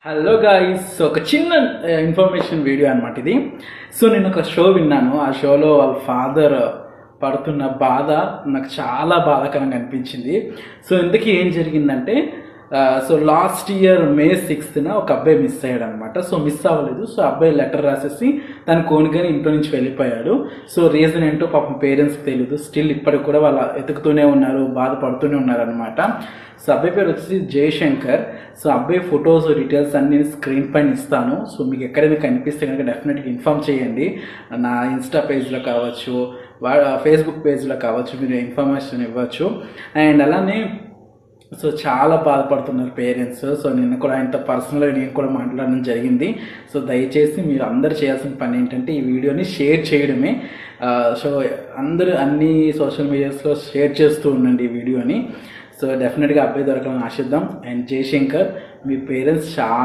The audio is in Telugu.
హలో గాయ్స్, ఒక చిన్న ఇన్ఫర్మేషన్ వీడియో అనమాట ఇది. సో నేను ఒక షో విన్నాను. ఆ షోలో వాళ్ళ ఫాదర్ పడుతున్న బాధ నాకు చాలా బాధాకరంగా అనిపించింది. సో ఇంతకీ ఏం జరిగిందంటే, so last year May 6th ఒక అబ్బాయి మిస్ అయ్యాడు అనమాట. సో మిస్ అవ్వలేదు. సో అబ్బాయి లెటర్ రాసేసి తన కోనికని ఇంట్లో నుంచి వెళ్ళిపోయాడు. సో రీజన్ ఏంటో పాపం పేరెంట్స్కి తెలియదు. స్టిల్ ఇప్పటికి కూడా వాళ్ళు ఎతుకుతూనే ఉన్నారు, బాధపడుతూనే ఉన్నారు అనమాట. సో అబ్బాయి పేరు వచ్చేసి జయశంకర్. సో అబ్బాయి ఫొటోస్ డీటెయిల్స్ అన్ని స్క్రీన్ పైన ఇస్తాను. సో మీకు ఎక్కడైనా కనిపిస్తే కనుక డెఫినెట్గా ఇన్ఫామ్ చేయండి. నా ఇన్స్టా పేజ్లో కావచ్చు, ఫేస్బుక్ పేజ్లో కావచ్చు, మీరు ఇన్ఫర్మేషన్ ఇవ్వచ్చు. అండ్ అలానే సో చాలా బాధపడుతున్నారు పేరెంట్స్. సో నిన్న కూడా ఆయనతో పర్సనల్గా నేను కూడా మాట్లాడడం జరిగింది. సో దయచేసి మీరు అందరు చేయాల్సిన పని ఏంటంటే ఈ వీడియోని షేర్ చేయడమే. సో అందరూ అన్ని సోషల్ మీడియాస్లో షేర్ చేస్తూ ఉండండి ఈ వీడియోని. సో డెఫినెట్గా అబ్బాయి దొరకాలని ఆశిద్దాం. అండ్ జయశంకర్, మీ పేరెంట్స్ చాలా